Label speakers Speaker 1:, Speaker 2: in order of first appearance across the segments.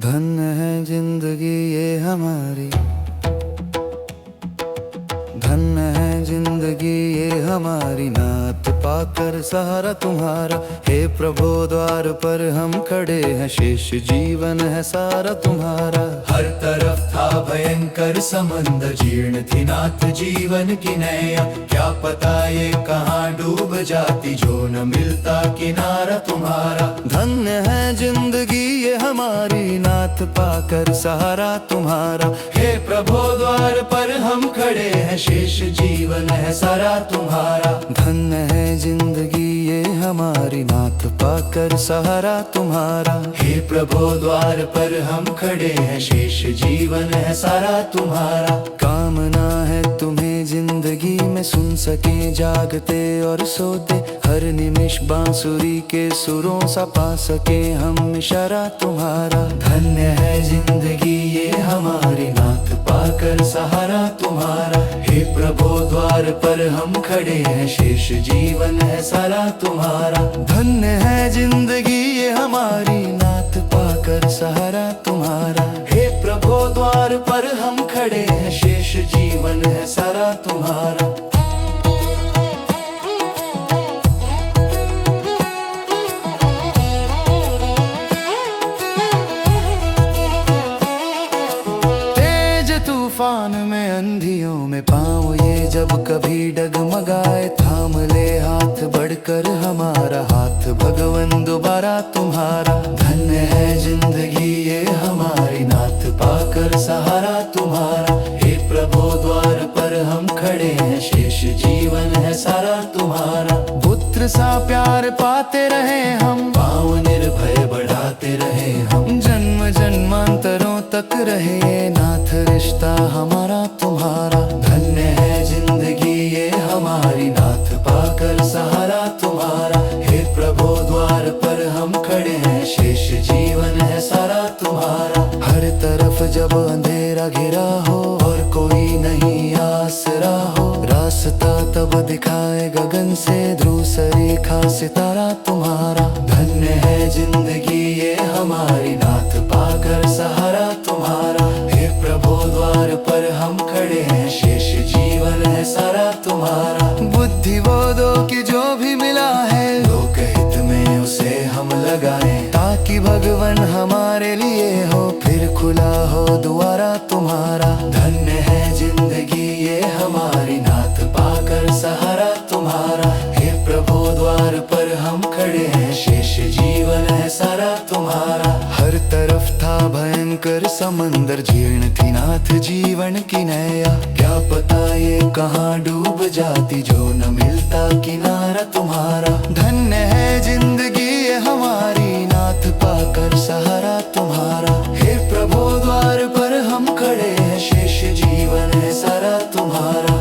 Speaker 1: धन्य है जिंदगी ये हमारी, धन्य है जिंदगी ये हमारी, नात पाकर सहारा तुम्हारा। हे प्रभु द्वार पर हम खड़े हैं, शेष जीवन है सारा तुम्हारा।
Speaker 2: हर तरफ था भयंकर समंदर, जीर्ण थी नाथ जीवन की नैया। क्या पता ये कहाँ डूब जाती, जो न मिलता किनारा तुम्हारा।
Speaker 1: धन्य है जिंदगी ये हमारी, नाथ पाकर सहारा तुम्हारा।
Speaker 2: हे प्रभु द्वार पर हम खड़े हैं, शेष जीवन है सारा तुम्हारा।
Speaker 1: धन्य है जिंदगी ये हमारी, नाथ पाकर सहारा तुम्हारा।
Speaker 2: हे प्रभु द्वार पर हम खड़े हैं, शेष जीवन है सारा तुम्हारा।
Speaker 1: कामना है तुम्हें जिंदगी में, सुन सके जागते और सोते। हर निमिष बांसुरी के सुरों सा पा सके हम इशारा तुम्हारा।
Speaker 2: धन्य है जिंदगी ये हमारी, नाथ पाकर सहारा तुम्हारा। हे प्रभु द्वार पर हम खड़े हैं, शेष जीवन है सारा तुम्हारा।
Speaker 1: धन्य है जिंदगी ये हमारी, नाथ पाकर सहारा तुम्हारा।
Speaker 2: हे प्रभु द्वार पर हम खड़े हैं, शेष जीवन है सारा तुम्हारा।
Speaker 1: तूफान में अंधियों में पाँव ये जब कभी डगमगाए, थाम ले हाथ बढ़कर हमारा, हाथ भगवन दोबारा तुम्हारा।
Speaker 2: धन्य है जिंदगी ये हमारी, नाथ पाकर सहारा तुम्हारा। हे प्रभु द्वार पर हम खड़े हैं, शेष जीवन है सारा तुम्हारा।
Speaker 1: पुत्र सा प्यार पाते रहे हम,
Speaker 2: पाँव निर्भय बढ़ाते रहे हम।
Speaker 1: जन्म जन्मांतरों तक रहे नाथ रिश्ता हमारा तुम्हारा।
Speaker 2: धन्य है जिंदगी ये हमारी, नाथ पाकर सहारा तुम्हारा। हे प्रभु द्वार पर हम खड़े हैं, शेष जीवन है सारा तुम्हारा।
Speaker 1: हर तरफ जब अंधेरा घिरा हो और कोई नहीं आसरा हो, रास्ता तब दिखाए गगन से ध्रुव सरेखा सितारा तुम्हारा।
Speaker 2: धन्य है जिंदगी ये हमारी, नाथ पाकर सहारा तुम्हारा। हे प्रभु द्वार पर हम खड़े हैं, शेष जीवन है सारा तुम्हारा।
Speaker 1: बुद्धि वो दो कि जो भी मिला है,
Speaker 2: लोकहित में उसे हम लगाएं,
Speaker 1: ताकि भगवन हमारे लिए हो, फिर खुला हो द्वारा तुम्हारा।
Speaker 2: धन्य है जिंदगी ये हमारी, नाथ पाकर सहारा तुम्हारा। हे प्रभु द्वार पर हम खड़े हैं, शेष जीवन है सारा तुम्हारा।
Speaker 1: हर तरफ था भयंकर समंदर, जीर्ण थी नाथ जीवन की नैया।
Speaker 2: क्या पता ये कहाँ डूब जाती, जो न मिलता किनारा तुम्हारा।
Speaker 1: धन्य है जिंदगी ये हमारी, नाथ पाकर सहारा तुम्हारा।
Speaker 2: हे प्रभु द्वार पर हम खड़े हैं, शेष जीवन है सारा तुम्हारा।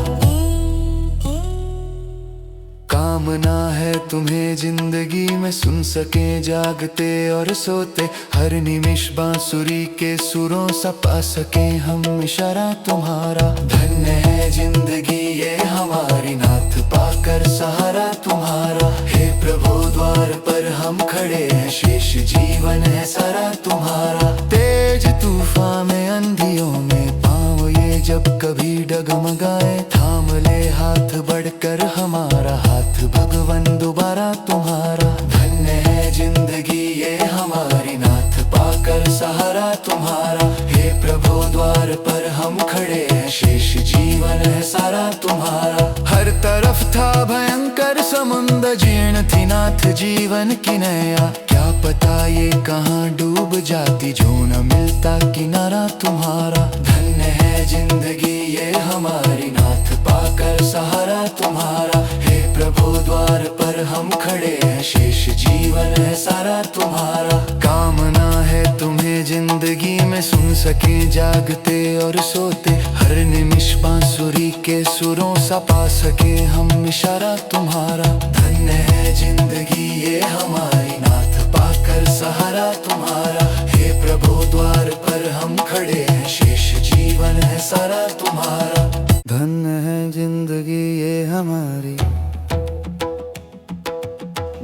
Speaker 1: कामना है तुम्हें जिंदगी में, सुन सके जागते और सोते। हर निमिष बांसुरी के सुरों सा पा सके हम इशारा तुम्हारा।
Speaker 2: धन्य है जिंदगी ये हमारी, नाथ पाकर सहारा तुम्हारा। हे प्रभु द्वार पर हम खड़े हैं, शेष जीवन है सारा तुम्हारा।
Speaker 1: तेज तूफान में अंधियों में पाँव ये जब कभी डगमगाए, थाम ले हाथ बढ़कर हमारा, हाथ भगवन दोबारा तुम्हारा।
Speaker 2: धन्य है जिंदगी ये हमारी, नाथ पाकर सहारा तुम्हारा। हे प्रभु द्वार पर हम खड़े हैं, शेष जीवन है सारा तुम्हारा।
Speaker 1: हर तरफ था भयंकर समुद्र, जीर्ण थी नाथ जीवन की नैया। क्या पता ये कहाँ डूब जाती, जो न मिलता किनारा तुम्हारा।
Speaker 2: धन्य है जिंदगी ये हमारी, नाथ पाकर सहारा तुम्हारा। हे प्रभु द्वार पर हम खड़े हैं, शेष जीवन है सारा तुम्हारा।
Speaker 1: कामना है तुम्हें जिंदगी में, सुन सके जागते और सोते। हर निमिष बांसुरी के सुरों सा पा सके हम इशारा तुम्हारा।
Speaker 2: धन्य है जिंदगी ये हमारी, नाथ पाकर सहारा तुम्हारा। हे प्रभु द्वार पर हम खड़े हैं, शेष जीवन है सारा तुम्हारा।
Speaker 1: धन्य है जिंदगी ये हमारी,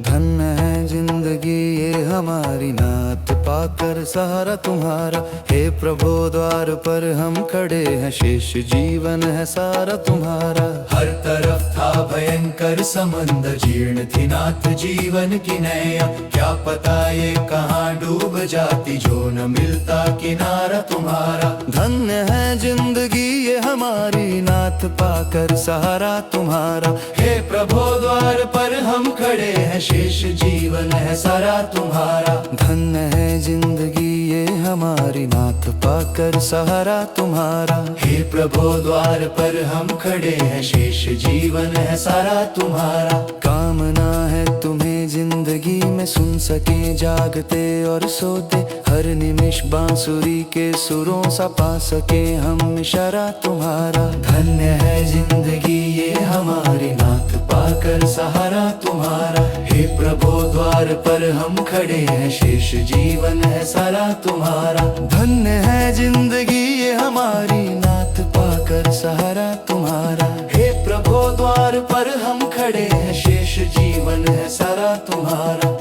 Speaker 1: धन्य है जिंदगी ये हमारी, नाथ पाकर सहारा तुम्हारा। हे प्रभु द्वार पर हम खड़े हैं, शेष जीवन है सारा तुम्हारा।
Speaker 2: हर तरफ था भयंकर समंदर, जीर्ण थी नाथ जीवन की नैया। क्या पता ये कहाँ डूब जाती, जो न मिलता किनारा तुम्हारा।
Speaker 1: धन्य है जिंदगी ये हमारी, नाथ पाकर सहारा तुम्हारा।
Speaker 2: हे प्रभु द्वार पर हम खड़े हैं, शेष जीवन है सारा तुम्हारा।
Speaker 1: धन्य है जिंदगी ये हमारी, नाथ पाकर सहारा तुम्हारा।
Speaker 2: हे प्रभु द्वार पर हम खड़े हैं, शेष जीवन है सारा तुम्हारा।
Speaker 1: कामना है तुम्हें जिंदगी में, सुन सके जागते और सोते। हर निमिष बांसुरी के सुरों सा पा सके हम इशारा तुम्हारा।
Speaker 2: धन्य है जिंदगी ये हमारी, नाथ पाकर सहारा तुम्हारा। हे प्रभु द्वार पर हम खड़े हैं, शेष जीवन है सारा तुम्हारा।
Speaker 1: धन्य है जिंदगी ये हमारी, नाथ पाकर सहारा तुम्हारा।
Speaker 2: हे प्रभु द्वार पर हम खड़े हैं, शेष जीवन है सारा तुम्हारा।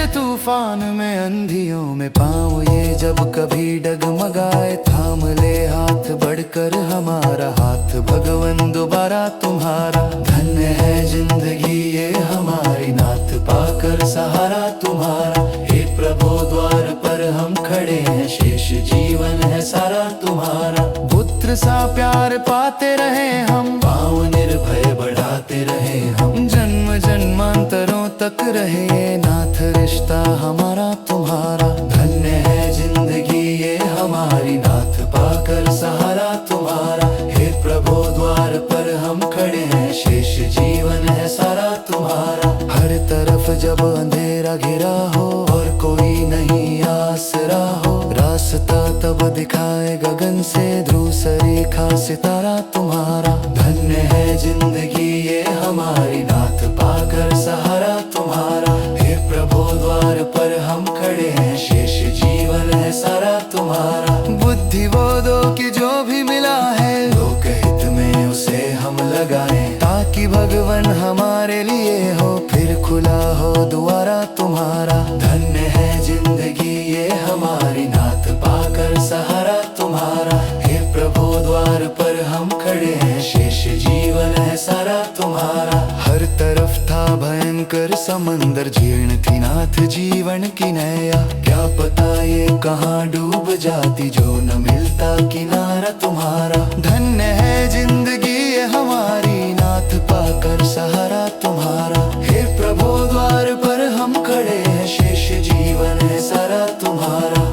Speaker 1: तूफान में अंधियों में पाँव ये जब कभी डगमगाए, थाम ले हाथ बढ़कर हमारा, हाथ भगवन दोबारा तुम्हारा।
Speaker 2: धन्य है जिंदगी ये हमारी, नाथ पाकर सहारा तुम्हारा। हे प्रभु द्वार पर हम खड़े हैं, शेष जीवन है सारा तुम्हारा।
Speaker 1: पुत्र सा प्यार पाते रहे हम,
Speaker 2: पाँव निर्भय बढ़ाते रहे हम।
Speaker 1: जन्म जन्मांतरों तक रहे ये नाथ रिश्ता हमारा तुम्हारा।
Speaker 2: धन्य है जिंदगी ये हमारी, नाथ पाकर सहारा तुम्हारा। हे प्रभु द्वार पर हम खड़े हैं, शेष जीवन है सारा तुम्हारा।
Speaker 1: हर तरफ जब अंधेरा घिरा हो और कोई नहीं आसरा हो, रास्ता तब दिखाए गगन से ध्रुव सरेखा सितारा तुम्हारा।
Speaker 2: धन्य है जिंदगी ये हमारी, नाथ पाकर सहारा तुम्हारा। हे प्रभु द्वार पर हम खड़े हैं, शेष जीवन है सारा तुम्हारा।
Speaker 1: बुद्धि बोधो की जो भी मिला है,
Speaker 2: लोक हित में उसे हम लगाएं,
Speaker 1: ताकि भगवन हमारे लिए हो, फिर खुला हो द्वारा तुम्हारा।
Speaker 2: धन्य है जिंदगी ये हमारी, नाथ पाकर सहारा तुम्हारा। हे प्रभु द्वार पर हम खड़े हैं, शेष जीवन है सारा तुम्हारा।
Speaker 1: हर तरफ था भयंकर समंदर, जीर्ण थी नाथ जीवन की नैया।
Speaker 2: क्या पता ये कहाँ डूब जाती, जो न मिलता किनारा तुम्हारा।
Speaker 1: धन्य है जिंदगी ये हमारी, नाथ पाकर सहारा तुम्हारा।
Speaker 2: हे प्रभु द्वार पर हम खड़े हैं, शेष जीवन है सारा तुम्हारा।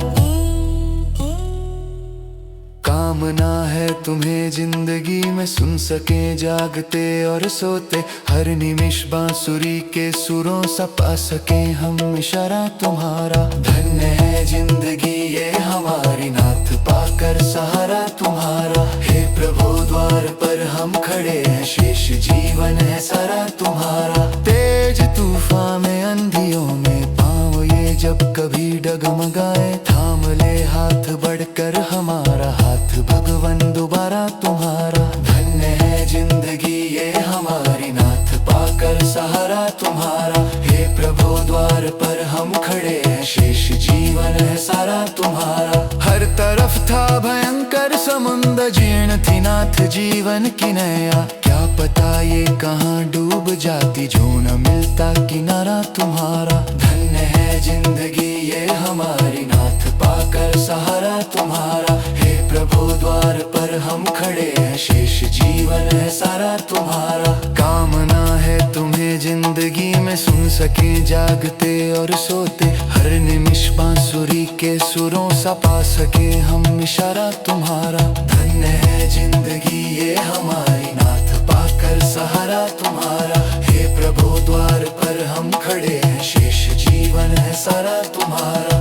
Speaker 1: कामना है तुम्हें जिंदगी में, सुन सके जागते और सोते। हर निमिष बांसुरी के सुरों सा पा सके हम इशारा तुम्हारा।
Speaker 2: धन्य है जिंदगी ये हमारी, नाथ पाकर सहारा तुम्हारा। हे प्रभु द्वार पर हम खड़े हैं, शेष जीवन है सारा तुम्हारा।
Speaker 1: तेज तूफान में अंधियों में पाँव ये जब कभी डगमगाए, थाम ले हाथ बढ़कर हमारा, हाथ भगवन दोबारा तुम्हारा।
Speaker 2: धन्य है जिंदगी ये हमारी, नाथ पाकर सहारा तुम्हारा। हे प्रभु द्वार पर हम खड़े हैं, शेष जीवन है सारा तुम्हारा।
Speaker 1: हर तरफ था भयंकर समुद्र, जीर्ण थी नाथ जीवन की नैया। क्या पता ये कहाँ डूब जाती, जो न मिलता किनारा तुम्हारा।
Speaker 2: धन्य है जिंदगी ये हमारी, नाथ पाकर सहारा तुम्हारा। हे प्रभु द्वार पर हम खड़े हैं, शेष जीवन है सारा तुम्हारा।
Speaker 1: कामना है तुम्हें जिंदगी में, सुन सके जागते और सोते। हर निमिष बांसुरी के सुरों सा पा सके हम इशारा तुम्हारा।
Speaker 2: धन्य है जिंदगी ये हमारी, नाथ पाकर सहारा तुम्हारा। हे प्रभु द्वार पर हम खड़े हैं, शेष जीवन है सारा तुम्हारा।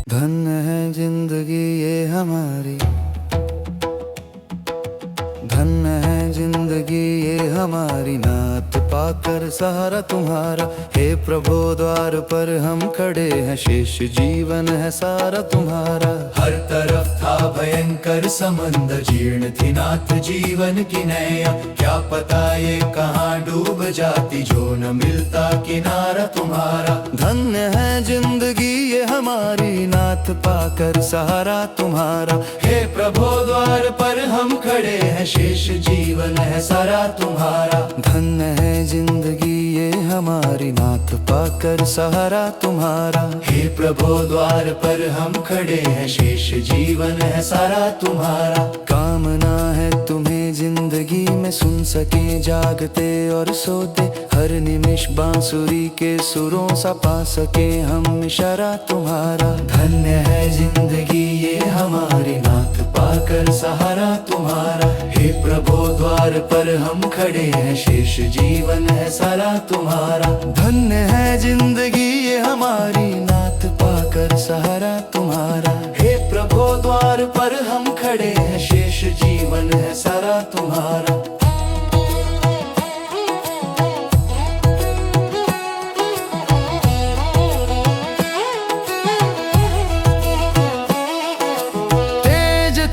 Speaker 1: धन्य है जिंदगी ये हमारी, धन्य है जिंदगी ये हमारी, नाथ पा पाकर सहारा तुम्हारा। हे प्रभु द्वार पर हम खड़े हैं, शेष जीवन है सारा तुम्हारा।
Speaker 2: हर तरफ था भयंकर समंदर, जीर्ण थी नाथ जीवन की नैया। क्या पता ये कहाँ डूब जाती, जो न मिलता किनारा तुम्हारा।
Speaker 1: धन्य है जिंदगी ये हमारी, नाथ पाकर सहारा तुम्हारा।
Speaker 2: हे प्रभु द्वार पर हम खड़े हैं, शेष जीवन है सारा तुम्हारा।
Speaker 1: धन्य है जिंदगी ये हमारी, नाथ पाकर सहारा तुम्हारा।
Speaker 2: हे प्रभु द्वार पर हम खड़े हैं, शेष जीवन है सारा तुम्हारा।
Speaker 1: कामना है तुम्हें जिंदगी में, सुन सके जागते और सोते। हर निमिष बांसुरी के सुरों सा पा सके हम इशारा तुम्हारा।
Speaker 2: धन्य है जिंदगी ये हमारी, नाथ पाकर सहारा तुम्हारा। हे प्रभु द्वार पर हम खड़े हैं, शेष जीवन है सारा तुम्हारा।
Speaker 1: धन्य है जिंदगी ये हमारी, नाथ पाकर सहारा तुम्हारा।
Speaker 2: हे प्रभु द्वार पर हम खड़े हैं, शेष जीवन है सारा तुम्हारा।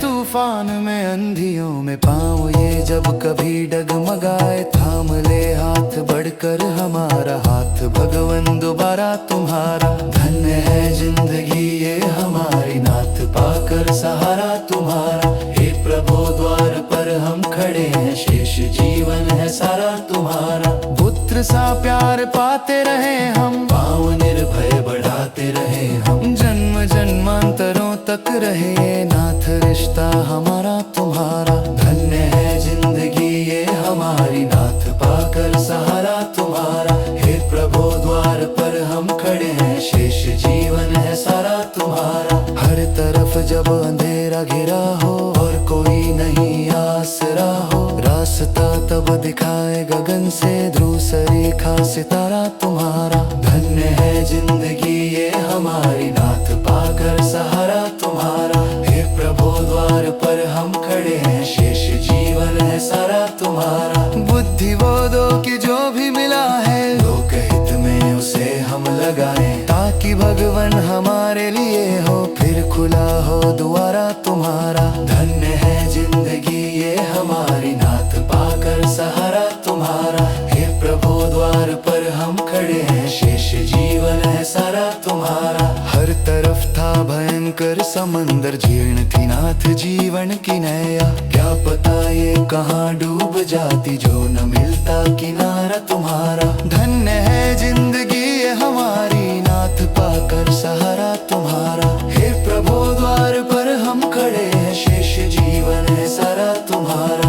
Speaker 1: तूफान में अंधियों में पाँव ये जब कभी डगमगाए, थाम ले हाथ बढ़कर हमारा, हाथ भगवन दोबारा तुम्हारा।
Speaker 2: धन्य है जिंदगी ये हमारी, नाथ पाकर सहारा तुम्हारा। हे प्रभु द्वार पर हम खड़े हैं, शेष जीवन है सारा तुम्हारा।
Speaker 1: पुत्र सा प्यार पाते रहे हम,
Speaker 2: पाँव निर्भय बढ़ाते रहे हम।
Speaker 1: जन्म जन्मांतरों तक रहे नाथ रिश्ता हमारा तुम्हारा।
Speaker 2: धन्य है जिंदगी ये हमारी, नाथ पाकर सहारा तुम्हारा। हे प्रभु द्वार पर हम खड़े हैं, शेष जीवन है सारा तुम्हारा।
Speaker 1: हर तरफ जब अंधेरा घिरा हो और कोई नहीं आसरा हो, रास्ता तब दिखाए गगन से ध्रुव रेखा सितारा तुम्हारा।
Speaker 2: धन्य है जिंदगी ये हमारी, नाथ पाकर सहारा तुम्हारा। हे प्रभु द्वार पर हम खड़े हैं, शेष जीवन है सारा तुम्हारा।
Speaker 1: बुद्धि वो दो कि जो भी मिला है,
Speaker 2: लोकहित में उसे हम लगाएं,
Speaker 1: ताकि भगवन हमारे लिए हो, फिर खुला हो द्वारा तुम्हारा।
Speaker 2: धन्य है जिंदगी ये हमारी, नाथ पाकर सहारा तुम्हारा। हे प्रभु द्वार पर हम खड़े हैं, शेष जीवन है सारा तुम्हारा।
Speaker 1: हर तरफ था भयंकर समंदर, जीर्ण थी नाथ जीवन की नैया।
Speaker 2: क्या पता ये कहाँ डूब जाती, जो न मिलता किनारा तुम्हारा।
Speaker 1: धन्य है जिंदगी ये हमारी, नाथ पाकर सहारा तुम्हारा।
Speaker 2: हे प्रभु द्वार पर हम खड़े हैं, शेष जीवन है सारा तुम्हारा।